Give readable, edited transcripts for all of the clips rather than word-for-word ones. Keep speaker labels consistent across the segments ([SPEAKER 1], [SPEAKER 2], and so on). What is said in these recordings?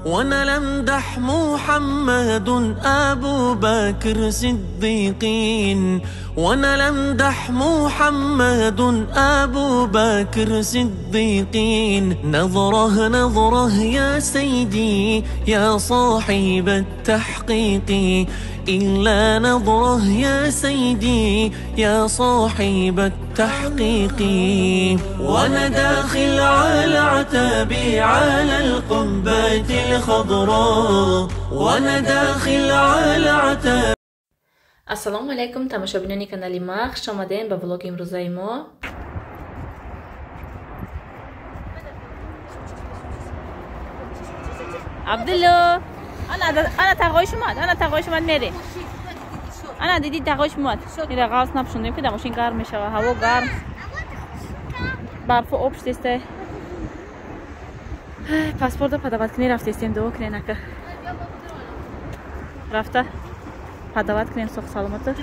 [SPEAKER 1] ونلمدح محمد أبو بكر صديقين، ونلمدح محمد أبو بكر صديقين. نظره نظره يا سيدي يا صاحب التحقيق، إلا نظره يا سيدي يا صاحب التحقيق. وأنا داخل على عتابي على القبة الخضراء، وأنا داخل على عتابي.
[SPEAKER 2] ассалому алайкум тамошобинони канали ма, хуш омадем ба влоги имрӯзаи мо. абдулло ана тағоиш умад мере. ана диди тағоиш умад. ира ғавз напушондем ки да мошин гарм мешава, ҳаво гарм, барфу об шудесте. паспорта падаваткунӣ рафтестем, дуо кунен ака. рафта падават кунем соҳ саломату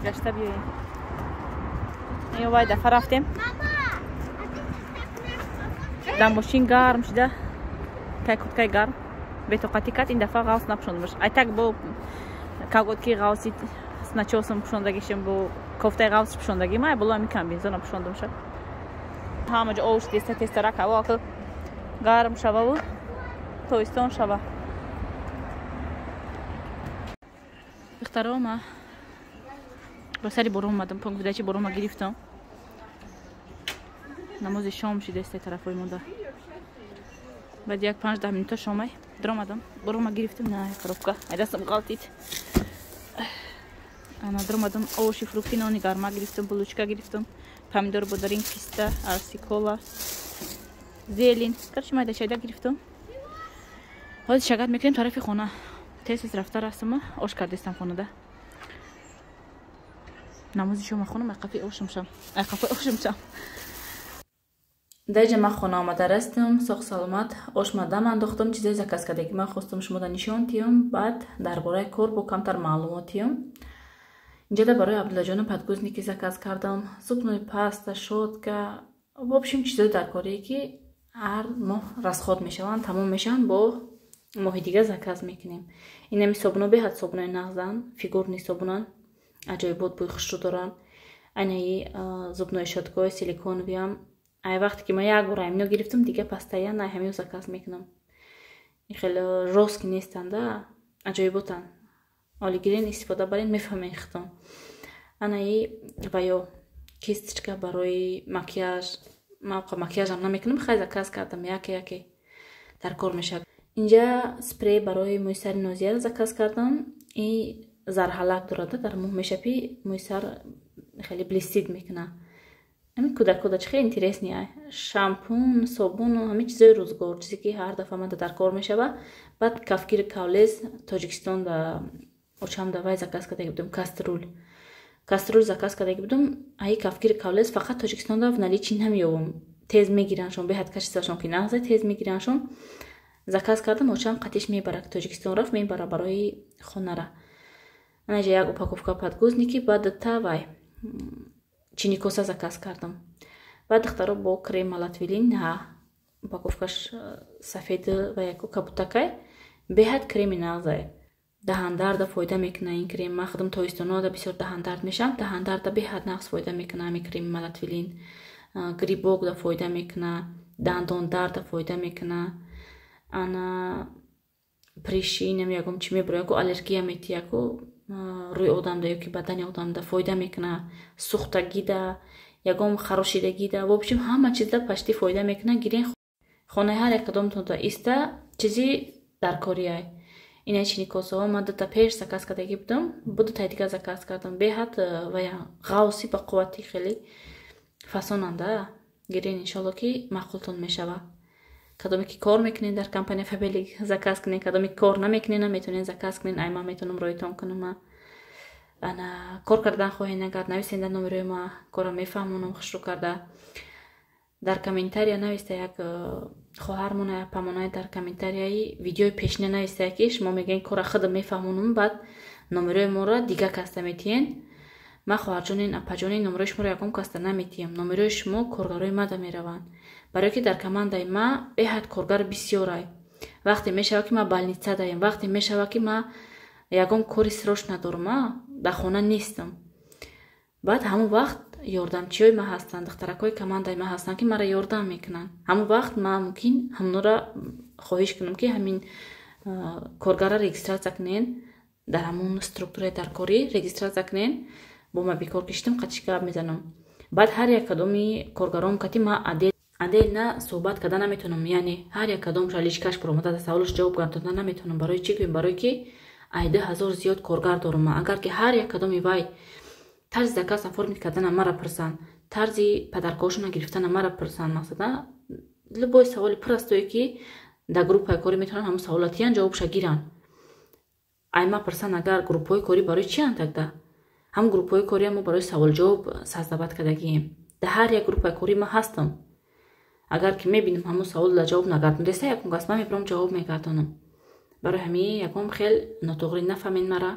[SPEAKER 2] гашта биёем. ё вай дафа рафтем. дар мошин гарм шуда, кай курткаи гарм бетоқатӣ кард. ин дафа ғавз напушонд бош. ай так бо кагодки ғавзи с начосам пушондагишем, бо кофтаи ғавз пушондагим, ай боло ами комбинезона пушондам шад. ҳама ҷо ош теста тестарак ҳаво акл гарм шававу тоистон шава. ихтарома ба сари борон омадам, понг видачи борома гирифтам. намози шом шидесте тарафои монда. баъд як 5-10 минута шомай дромадам, борома гирифтам. на коробка ай дастам ғалтид. ана дромадам овоши фрукти, нони гарма гирифтам, булочка гирифтам, помидор, бодарин, писта, арси, кола, зелин, короче майда шайда гирифтам. ҳозир шагат мекунем тарафи хона. тез рафта растам, ош кардестам хонада. намози шома хонам, ай қафи ошам шам. даҷа ма хона омада растам, соҳ саломат, ош мадам андохтам, чизе заказ кардем ки ман хостам шумода нишон тиём. баъд дар бораи кор бо камтар маълумот тиём. инҷода барои абдуллаҷони подгузники заказ кардам, зубной паста, шотка, в общем чизои даркорие ки ҳар моҳ расход мешаванд, тамом мешаванд, бо моҳи дига заказ мекунем. инами собуно беҳад собунои нағзан, фигурни собунан, аҷоибот бӯи хушрӯ доранд. айнаи зубнои шоткои силиконовиам. ай вақте ки ман як бора ҳамино гирифтам, дига пастая най ҳамино заказ мекунам. ин хеле роски нестанда, аҷоиботан. олигирин истифода барен, мефаҳмем хитон. анаи ва ё кисточка барои макияж. ман макияжам намекунам, хай заказ кардам, яке дар кор мешавад. инҷа спрей барои мӯи сари нозияро заказ кардам. и зарҳалак дорад, дар мӯҳ мешапӣ, мӯи сар хеле блистид мекуна. ҳамин кӯдакчи хеле интересни. шампун, собуну ҳамин чизои рӯзгор, чизе ки ҳар дафъа манда дар кор мешава. баъд кафгири кавлез тоҷикистон да очам да вай заказ кардаги будам. каструл заказ кардаги будам. аи кафгири кавлез фақат тоҷикистон да в наличӣ намеёбам. тез мегираншон, беҳад качествашон ки нағзе тез мегираншон. заказ кардам, очам қатиш мебарад, тоҷикистон рафт мебара барои хонара. анаҷа як упаковка подгузники, баъд тавай чини коса заказ кардам. баъд духтаро бо крем малатвилин, упаковкаш сафед ва яко кабутакай, беҳад креми нағзае. даҳандарда фоида мекуна ин крем. ман худам тоистонода бисёр даҳандард мешам. даҳандарда беҳад нағз фоида мекуна ҳамин креми малатвилин. грибокда фоида мекуна, дандондарда фоида мекуна. ана приши ягом чӣ мебура, яко аллергия мети, яко рӯи одамда ёки бадани одамда фоида мекуна. сухтагида, ягом харошидагида, в общем ҳама чизда пашти фоида мекуна. гирен хонаи ҳар як кадомтонда иста чизи даркорияй. ина чини косаҳо ман дута пеш заказ кардаги будам, будай дига заказ кардам. беҳад вая ғавси ба қуввати хеле фасонанда. гирен иншалло ки маъқултон мешава. кадоме ки кор мекунен дар компания фабелик заказ кунен, кадоме ки кор наметунен наметунен заказ кунен. ай ман метунам роитон кунам. ана кор кардан хоҳен, агар нависенда номерои ма кора мефаҳмонам хушрӯ карда. дар комментария нависта як хоҳармона памонаи дар комментарияи видеои пешина нависта ки шумо мегӯед кора худам мефаҳмонам, баъд номерои моро дига каста метиҳен. ман хоҳарҷонин апаҷонин номерои шуморо ягон каста наметиҳам. номерои шумо коргарои мада мераванд, барое ки дар командаи ма беҳад коргар бисёрай вақте мешава ки ма больница даем, вақте мешава ки ма ягон кори срочно дорум, дар хона нестам. баъд ҳамон вақт ёрдамчиёи ма ҳастанд, духтаракҳои командаи ма ҳастанд ки маро ёрдам мекунанд. ҳамон вақт ма мумкин ҳамнора хоҳиш кунам ки ҳамин коргара регистратсия кунен, дар ҳамон структураи дар корӣ регистратсия кунен, бо ма бекор киштам қатиш гап мезанам. баъд ҳар як кадоми коргарон кати ма адел на суҳбат карда наметонам, яъне ҳар як кадомша личкаш биромада дар саволаш ҷавоб гардода наметонам. барои чӣ гӯем? барое ки ай 2000 зиёд коргар дорам. агар ки ҳар як кадоми вай тарзи заказ оформит кардана мара пурсанд, тарзи падаркошона гирифтана мара пурсанд, мақсада любой саволи пур астое ки дар группаи корӣ метавонанд ҳамон саволатиян ҷавобша гиранд. ай ма пурсанд агар группаҳои корӣ барои чи антагда? ҳам группаҳои корӣ мо барои саволҷавоб саздабат кардагием. дар ҳар як группаи корӣ ма ҳастам. агар ки мебинам ҳамон савол дар ҷавоб нагардондаста, якон гас ма мебарам ҷавоб мегардонам. барои ҳамин ягон хел нотуғри нафаҳмед мара.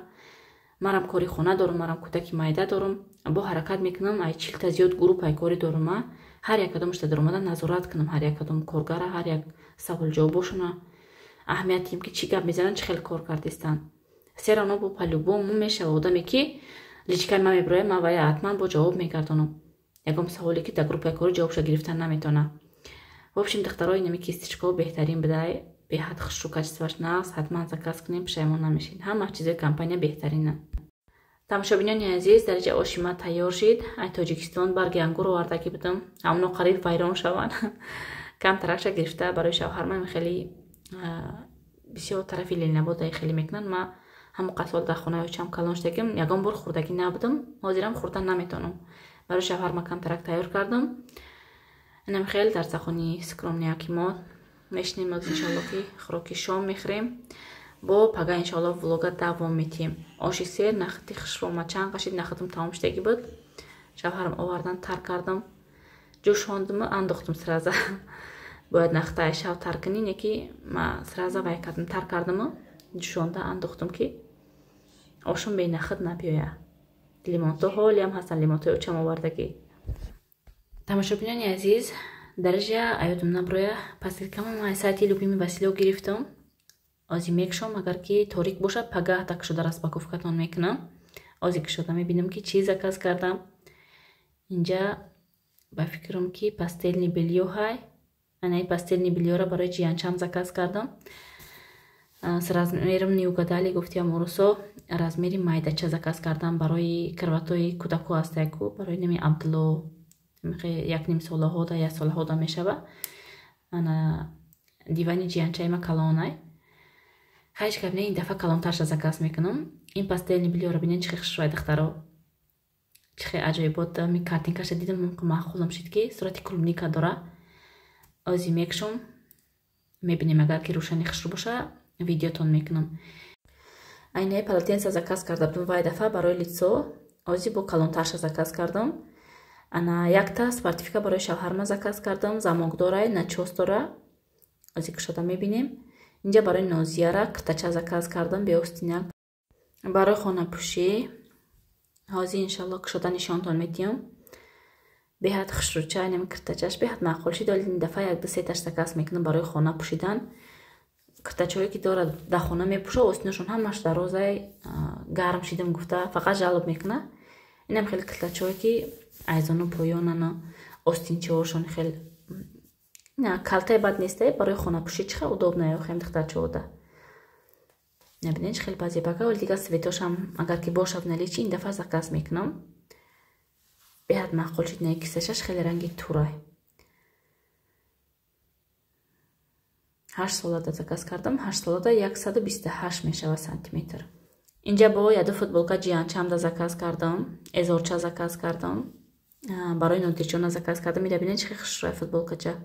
[SPEAKER 2] марам кори хона дорам, марам кӯтаки майда дорам, бо ҳаракат мекунам ай 40 зиёд группаи корӣ дорам. ҳар як кадомаш дар омада назорат кунам, ҳар як кадом коргара, ҳар як саволҷавобошона аҳамият диҳам ки чӣ гап мезананд, чӣ хел кор кардистанд. сера оно бо палюбом мешава одаме ки личкаи ма мебирояд, ма вая ҳатман бо ҷавоб мегардонам. ягон саволе ки дар группаи корӣ ҷавобша гирифтан наметавонад. в общем духтарои нами кистичко беҳтарин будай, беҳад хушрӯ качестваш нағз, ҳатман заказ кунем, пушаймон намешин. ҳама чизои компания беҳтарина. тамошобинони азиз, дариҷа оши ма тайёр шид. ай Тоҷикистон барги ангур овардаги будам, ҳамно қариб вайрон шаванд. кам таракша гирифта барои шавҳармам хеле бисёр тарафи ленинобода хеле мекунанд. ма ҳамон қасол дар хонаи очам калон шудагим, ягон бор хӯрдагӣ набудам, ҳозирам хӯрдан наметонам. барои шавҳарма кам тарак тайёр кардам. инам хел дар захони скромняки мо мешинем, иншалло ки хӯроки шом мехӯрем. бо пага иншалло влога давом метиҳем. оши сер нахати хушрома чанд қашид нахатам тамом шудагӣ буд. шавҳарам овардан тар кардам, ҷӯшондам, андохтам сраза. бояд нахатаи шав тар кунӣ, не ки ма сраза вай кардам, тар кардам, ҷӯшонда андохтам ки ошум бенахат набиёяд. лимонто ҳолиам ҳастанд, лимонтои очам овардагӣ. тамошобинони азиз, дариҷа аёдам наброя посилкама ма сайти любими васило гирифтам. ози мекушам, агар ки торик бошад пага так шуда распаковкатон мекунам. ози кушода мебинам ки чӣ заказ кардам. инҷа ба фикрам ки пастелни бельё ҳай. анаи пастелни бельёра барои ҷиянчам заказ кардам. с размером неугадали гуфтиам орусо, размери майдача заказ кардам барои кроватои кӯдаку астаяку, барои нами абдулло як ним солаҳода як солаҳода мешава. ана дивани ҷиянчаи ма калонай. ҳайч гап не, ин дафъа калонтарша заказ мекунам. ин пастелни бельёро бинед чӣ хел хушрӯяд духтаро, чӣ хел аҷоибот. ми картинкаша дидам, маъқулам шид ки сурати клубника дора. ози мекушам, мебинем агар ки рӯшани хушрӯ боша видеотон мекунам. айнаи полотенца заказ карда будам вай дафъа барои лицо. ози бо калонтарша заказ кардам. ана якта спартифика барои шавҳарма заказ кардам, замокдорай, начос дора. ози кушода мебинем. инҷа барои нозияра киртача заказ кардам, беостиняк. барои хонапӯшӣ ҳозир иншалло кушода нишонтон медиҳам. беҳад хушрӯча, инам киртачаш беҳад маъқул шид, вале ин дафъа як ду сеташ заказ мекунам барои хона пӯшидан. киртачҳое ки дорад дар хона мепӯша, остинашон ҳамаш дарозай, гарм шидам гуфта фақат жалоб мекунад. инам хеле киртачҳое ки айзону поёнана, остинчаҳошон хел калтаи бад нестай, барои хонапӯшӣ чӣ хел удобна ёхем духтарчаода. набинед чӣ хел базебака, вале дигар светошам агар ки боша в наличии ин дафъа заказ мекунам. беҳад маъқул шид, наи кисашаш хеле ранги турай. 8 солада заказ кардам. 8 солада 128 мешава сантиметр. инҷа бо яду футболка ҷиянчамда заказ кардам, эзорча заказ кардам, барои нодирҷона заказ кардам. мира бинед чӣ хел хушрӯя футболкача.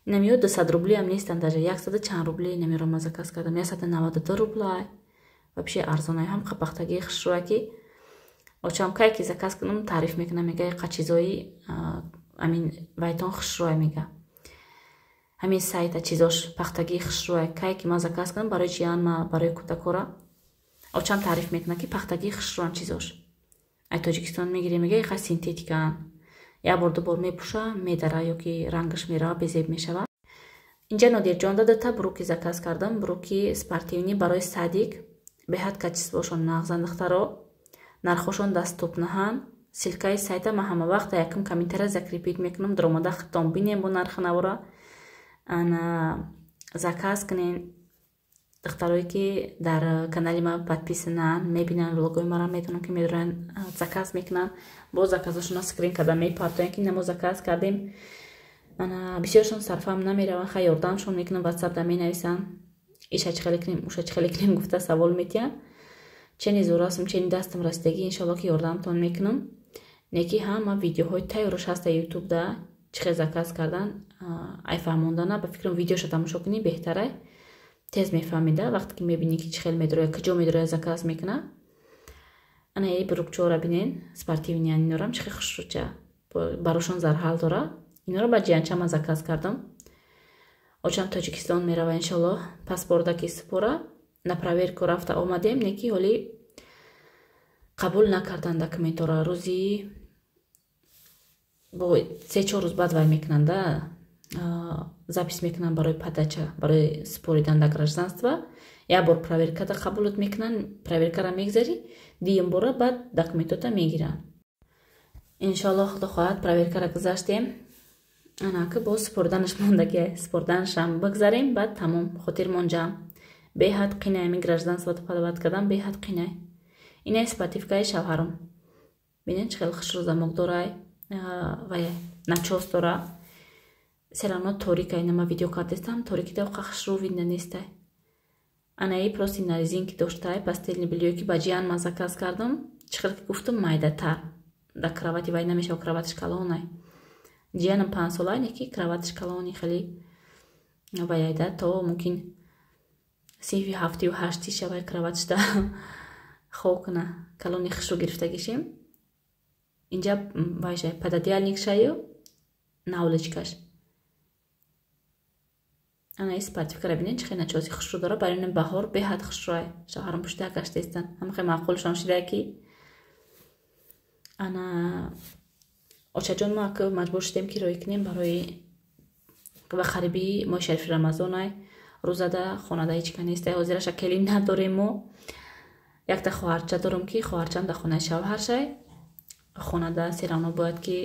[SPEAKER 2] инам ё 200 рубли ам нестан, даже 100 чанд рубли намерома заказ кардам, 192 рублай. вообще арзонай, ҳам қапахтагии хушрӯя ки очам кай ки заказ кунам таъриф мекунам, мега яқа чизои амин вайтон хушрӯя мега. ҳамин сайта чизош пахтагии хушрӯя кай ки ма заказ кунам барои ҷиянма, барои кӯдакора. очам таъриф мекунад ки пахтагии хушрӯан чизош. ай Тоҷикистон мегирем, мега яқа синтетикаан. як бор ду бор мепӯша, медара ё ки рангаш мерава, безеб мешава. инҷа Нодирҷон дадата буруки заказ кардам. Буруки спортивни барои Садик. Беҳад качествошон нағзан духтаро. Нархошон даступ наҳан. Силкаи сайта ма ҳама вақт якум комментария закрепит мекунам. Даромада хитом бинем бо нархи навора. Ана заказ кунен. Духтарое ки дар канали ма подписанан, мебинан влогои мара, метавонам ки медоран заказ мекунан. Бо заказашона скрин карда мепартоян ки намо заказ кардем. Бисёршон сарфам намераван, хай ёрдамшон мекунам, ватсапда менависан. Иша чӣ хеле кунем, уша чӣ хеле кунем гуфта савол метиҳан. Чени зӯрастм, чени дастам расидагӣ, иншалло ки ёрдамтон мекунам. Неки ҳама видеоҳои тайёраш ҳаста ютубда, чӣ хел заказ кардан, ай фаҳмондана. Ба фикрам видеоша тамошо кунӣ беҳтарай. Тез мефаҳмида вақте ки мебинӣ ки чӣ хел медороя, куҷо медороя заказ мекуна. Ана е бурукчора бинен, спортивниан инорам чӣ хел хушрӯча. Барошон зарҳал дора. Инора ба ҷиянчама заказ кардам. Очам Тоҷикистон мерава иншалло. Паспортаки супора. На проверку рафта омадем, неки ҳоли қабул накардан документора. Рӯзи бо 3-4 рӯз баъд вай мекунанд да. Запис мекунанд барои падача, барои супоридан да гражданство. Як бор проверкада қабулот мекунанд, проверкара мегзари, дуюм бора баъд документота мегиранд. Иншалло худо хоҳад проверкара гузаштем. Анаки бо супориданаш мондаги, супориданашам бигзарем, баъд тамом хотирмон ҷамъ. Беҳад қинай ами гражданството подават кардан, беҳад қинай. Инай спативкаи шавҳарам. Бинен чӣ хел хушрӯ замок дорай ва начос дора. Серано торика инама видео кардестам, торикида оқа хушрӯ видна нестай. Анаи просто на резинки доштай, пастелни белье ки ба ҷиян ма заказ кардам. Чӣ хел ки гуфтам майдатар. Да кравати вай намешава, краватиш калонай. Ҷиянам 5 солай, неки краватиш калони хеле ваяйда то мумкин синфи 7-8 шавай краватишда хокна калони хушрӯ гирифтагишем. Инҷа вайшай пададиалник шайо науличкаш. Анаи спортивкара бинен чӣ хел начоси хушрӯ дора. Барои баҳор беҳад хушрӯай. Шавҳарам пушта гаштестан. Ҳама хел маъқулшон шидае ки ана очаҷон ма ки маҷбур шудем ки рой кунем барои ба қариби моҳи шарифи рамазонай. Рӯзада хонада ҳечка нестай. ҳозираша кели надорем мо. Якта хоҳарча дорам ки хоҳарчам да хонаи шавҳаршай. Хонада серавно бояд ки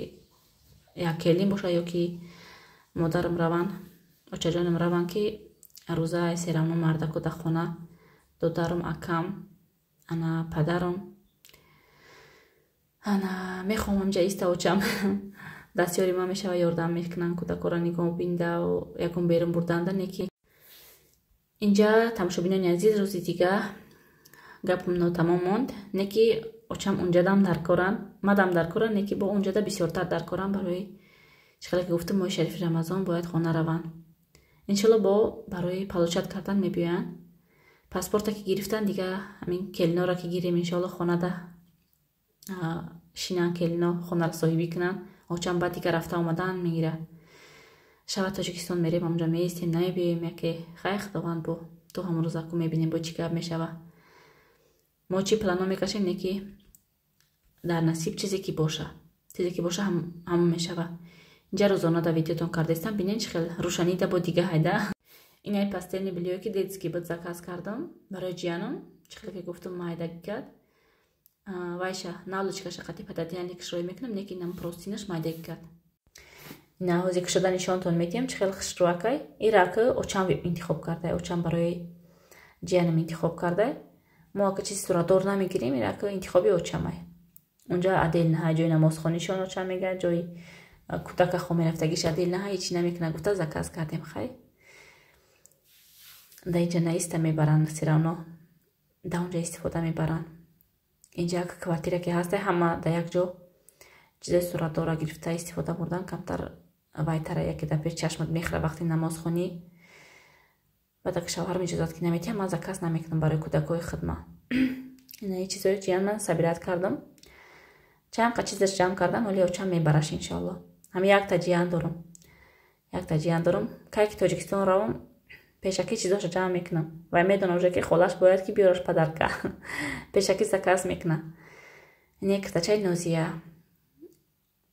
[SPEAKER 2] як келин боша ё ки модарам раван, очаҷонам раван ки рӯза серавно мардаку да хона, додарам, акам, ана падарам. Ана мехоҳам амҷа иста очам дастёри ма мешава, ёрдам мекунанд кӯдакора нигоҳ биндау ягон берун бурданда. Неки инҷа тамошобинони азиз, рӯзи дига гапам нотамом монд. Неки очам унҷадам даркоран, мадам даркоран, неки бо унҷада бисёртар даркоран. Барои чӣ хеле ки гуфтам моҳи шарифи рамазон бояд хона раванд. Иншалло бо барои палочат кардан мебиёянд. Паспорта ки гирифтан дига ҳамин келинора ки гирем иншалло хонада шинан келино хонара соҳибӣ кунанд. Очам баъд дига рафта омадан мегира. Шава Тоҷикистон мерем, амҷа меистем, намебиёем яке. Хай худованд бо ту ҳамон рӯзаку мебинем бо чӣ гап мешава. Мо чӣ плано мекашем, неки дар насиб чизе ки боша ҳамон мешава. Инҷа рӯзона да видеотон кардестам. Бинен чӣ хел рӯшанида бо дига ҳайда. Инай пастелни белье ки детский буд заказ кардам барои ҷиянам. Чӣ хел ки гуфтам майдаги кад. Вайша навличкаша қати пададиалник шрой мекунам, неки нам простинаш майдаги кад. Ина ҳози кушода нишонтон метиҳам чӣ хел хушрӯакай. Ираки очам интихоб кардай, очам барои ҷиянам интихоб кардай. Мо ака чизи суратдор намегирем, ираки интихоби очамай. Унҷа адел наҳа ҷои намозхонишон очам мега, ҷои кӯдака хо мерафтагиш адел наҳа ҳечи намекуна гуфта заказ кардем. Хай да инҷа наиста мебаранд, серавно да унҷа истифода мебаранд. Инҷа квартира ки ҳастай ҳама да як ҷо чизаи суратдора гирифта истифода бурдан камтар вайтара. яке да пеш чашмат мехӯра вақти намозхонӣ. баъд ак шавҳарам иҷозат ки наметиҳам, ман заказ намекунам барои кӯдакои хидма. Инаи чизои ҷиян ман сабират кардам. Чанд қа чизаш ҷамъ кардам, ҳоли очам мебараш иншалло. Ҳами якта ҷиян дорам. Кай ки Тоҷикистон равам, пешакӣ чизоша ҷамъ мекунам. Вай медона уже ки холаш бояд ки биёраш падарка. Пешакӣ заказ мекуна. Ин кистачаи Нозия.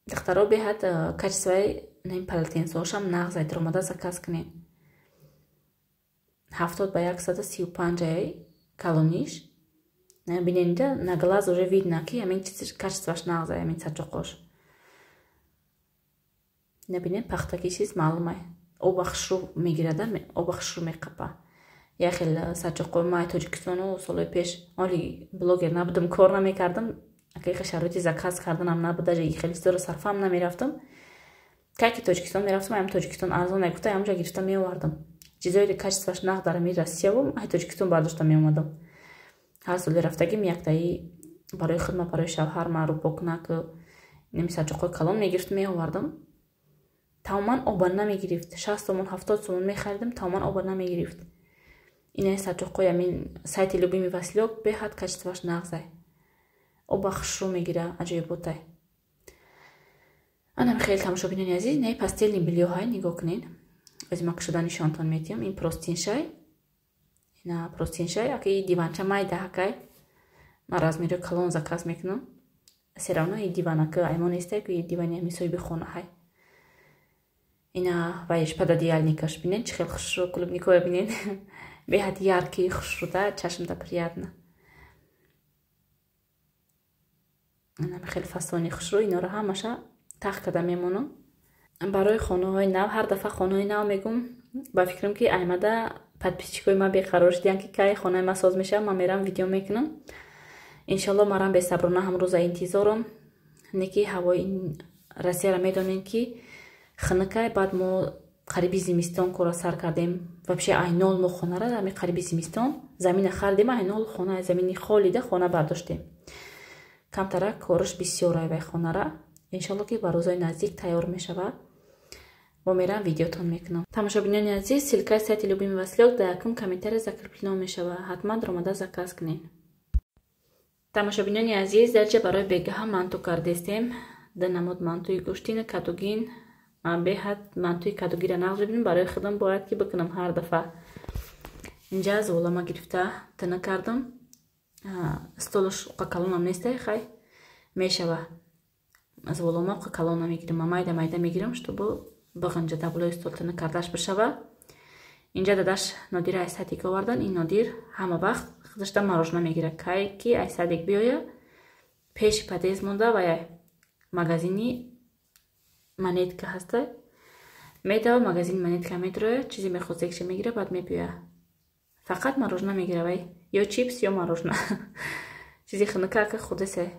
[SPEAKER 2] Духтаро беҳад качествои наин полотенсоҳошам нағзай, даромада заказ кунем. 70 ба 135 калониш. Бинен инҷа на глаз уже видно ки ҳамин качестваш нағза ҳамин сачоқош. Набинен пахтаки чиз маълума оба хушрӯ мегирада, оба хушрӯ меқапа. Я хел сачоқои май Тоҷикистону солҳои пеш оли блогер набудам, кор намекардам, акиқа шароити заказ карданам набуда, хеле чизоро сарфам намерафтам. Кайки Тоҷикистон мерафтам, ам Тоҷикистон арзон мегуфта, амҷа гирифта меовардам. Чизои качестваш нақ дар ами Россиявум, ай Тоҷикистон бардошта меомадам. Ҳар соли рафтагим яктаи барои хидмат барои шавҳар маъруф бокунак неми сачоқои калон мегирифт меовардам. Тамоман оба намегирифт. 60 сомон 70 сомон мехаридам, тамоман оба намегирифт. Инаи сачоқои амин сайти Любимый Василёк беҳад качестваш нағзай. Оба хушрӯ мегира, аҷоиботай. Анам хеле тамошобинони азиз, наи пастелни билёҳай нигоҳ кунед. Азима шуда нишонтон метиҳам. Ин простиншай. Ина простиншай, аки диванча майда ҳакай. Ман размери калон заказ мекунам. Все равно и диванака аймон нестай, ки дивани ами соҳиби хонаҳай. Ина вайш пададиялникаш бинен, чӣ хел хушрӯ клубникоя бинен. Беҳад яркий хушрӯда, чашмда приятна. Инам хеле фасони хушрӯ, иноро ҳамаша тах карда мемонам. Барои хонаҳои нав, ҳар дафъа хонаҳои нав мегум, ба фикрам ки аймада подписчикои ман беқарор шудиян ки кай хонаи ман соз мешава, ман мерам видео мекунам. Иншалло марам бесаброна ҳамрӯза интизорам. Неки ҳавои Россияро медонем ки ханакай, баъд мо қариби зимистон кора сар кардем. Вообще айнол мо хонара ами қариби зимистон замина хардем, айнол хона замини холида хона бардоштем. Камтара кориш бисёр ай вай хонара. Иншалло ки ба рӯзои наздик тайёр мешава. Мо мерам видеотон мекунам. Тамошобинони азиз, силкаи сайти Любимый Василёк дар якум комментария закреплено мешава. Ҳатман ромада заказ кунед. Тамошобинони азиз, дарча барои бегаҳа манту кардестем. Да намуд мантуи гӯштини кадугин. Беҳад мантуи кадугира нағз бибинем, барои худам бояд ки бикунам ҳар дафъа. Инҷа золама гирифта тана кардам. Столаш қакалонам нестай, хай мешава. Золама қакалона мегирам, майда майда мегирам, чтобы бағанҷа даблои стол тана кардаш бишава. Инҷа дадаш Нодира айсадик овардан. Ин Нодир ҳама вақт худашда морожна мегира. Кай ки айсадик биёя, пеши падез монда ва яй магазини монетка ҳастай. Медава магазини монетка медроя, чизи мехост екша мегира, баъд мебиёя. Фақат морожна мегира вай, ё чипс, ё морожна. Чизи ханакака худесе.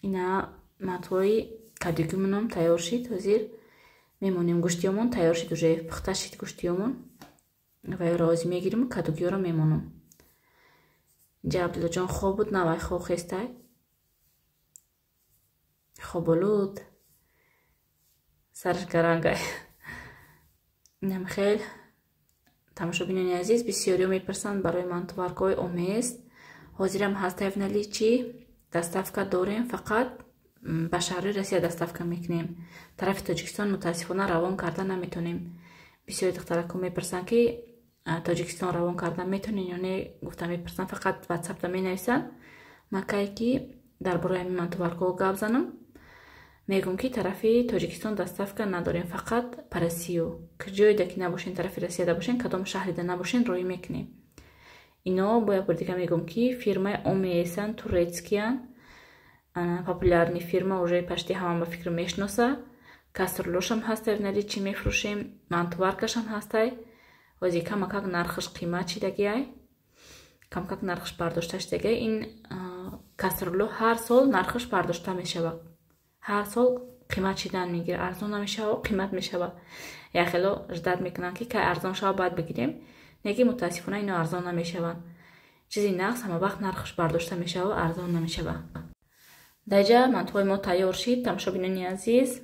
[SPEAKER 2] Ина матвои кадугимонам тайёр шид. Ҳозир мемонем гӯштиёмон тайёр шид, уже пухта шид гӯштиёмон. Вайро ҳозир мегирим, кадугиёро мемонам. Инҷа Абдуллоҷон хоб буд, навай хоб хестай. Хоболуд. Сараш гарангай. Инам хел тамошобинони азиз, бисёриё мепарсанд барои мантуваркои омез. Ҳозирам ҳастаи в наличӣ, доставка дорем, фақат ба шаҳри Россия доставка мекунем. Тарафи Тоҷикистон мутаассифона равон карда наметонем. Бисёри духтарако мепарсанд ки Тоҷикистон равон карда метонем ё не, гуфта мепарсанд, фақат ватсапда менависанд. Макай ки дар бораи ҳамин мантуваркоҳо гап занам, мегум ки тарафи Тоҷикистон доставка надорем, фақат па Россию. Ҷоида ки набошен, тарафи Россияда бошен, кадом шаҳрида набошен, роӣ мекунем. Ино бо як бор дига мегум ки фирмаи ОМС-ан, турецкиян, популярни фирма, уже пашти ҳама ба фикр мешноса. Касрлошам ҳастай в наличӣ мефурӯшем, мантуваркашам ҳастай. ҳозир камакак нархаш қимат шидагиай, камакак нархаш бардошта шидагиай. Ин касрло ҳар сол нархаш бардошта мешава. ҳар сол қимат шидан мегира, арзон намешава, қимат мешава. Яхело ждат мекунам ки кай арзон шава баъд бигирем. Неки мутаассифона ино арзон намешаванд. Чизи нағз ҳама вақт нархаш бардошта мешава, арзон намешава. Даҷа мантуои мо тайёр шид. Тамошобинони азиз,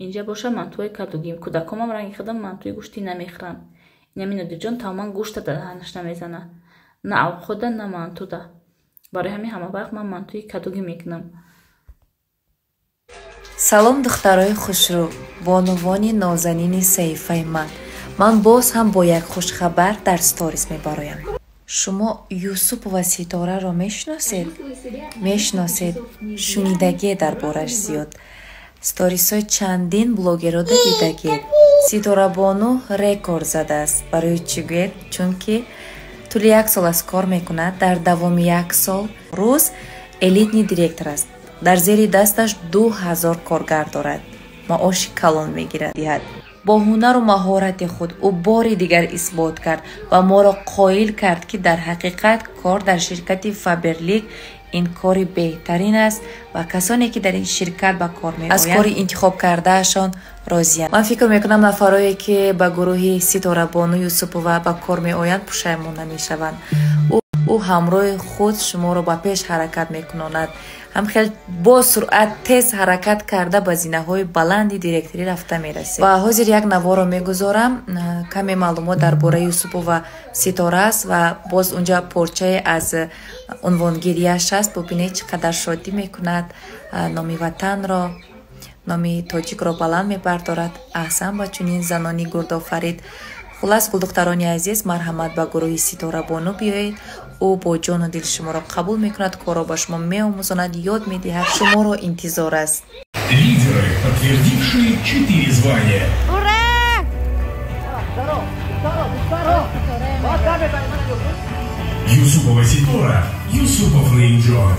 [SPEAKER 2] инҷа боша мантуои кадугим. Кӯдакомам ранги худам мантуи гӯшти намехӯранд. Инами Нодирҷон тамоман гӯшта даҳанаш намезана. На авхода, на мантуда. Барои ҳамин ҳама вақт ман мантуи кадугӣ мекунам.
[SPEAKER 3] салом духтарои хушрӯ, бонувони нозанини саҳифаи ман боз ҳам бо як хушхабар дар сторис мебароям. шумо Юсупова Ситораро мешиносед? Мешиносед? Шунидагие дар бораш зиёд. сторисҳои чандин блогерҳода дидагед. Ситорабону рекорд задааст. Барои чӣ гӯед? Чунки тӯли 1 сол аст кор мекунад. Дар давоми 1 сол рӯз элитни директор аст. Дар зери дасташ 2000 коргар дорад. маоши калон мегирад. бо ҳунару маҳорати худ ӯ бори дигар исбот кард ва моро қоил кард ки дар ҳақиқат кор дар ширкати Фаберлик ин кори беҳтарин аст ва касоне ки дар ин ширкат ба кор меоянд аз кори интихоб кардаашон розиянд. Ман фикр мекунам нафарое ки ба гурӯҳи Ситорабону Юсупова ба кор меоянд пушаймон намешаванд. ӯ ҳамроҳи худ шуморо ба пеш ҳаракат мекунонад. ҳам хел бо суръат тез ҳаракат карда ба зинаҳои баланди директорӣ рафта мерасед. Ва ҳозир як наворо мегузорам. каме маълумот дар бораи Юсупова Ситора аст ва боз унҷа порчае аз унвонгириаш аст. бубинед чӣ қадар шодӣ мекунад, номи ватанро, номи тоҷикро баланд мебардорад. аҳсан ба чунин занони гурдофарид. хулас гулдухтарони азиз, марҳамат ба гурӯҳи Ситорабону биёед. ӯ бо ҷону дил шуморо қабул мекунад, корро ба шумо меомӯзонад, ёд медиҳад. шуморо интизор аст.
[SPEAKER 4] Лидеры, подтвердившие 4 звания.
[SPEAKER 5] Ура!
[SPEAKER 4] Юсупова Ситора, Юсупов Рейнджон.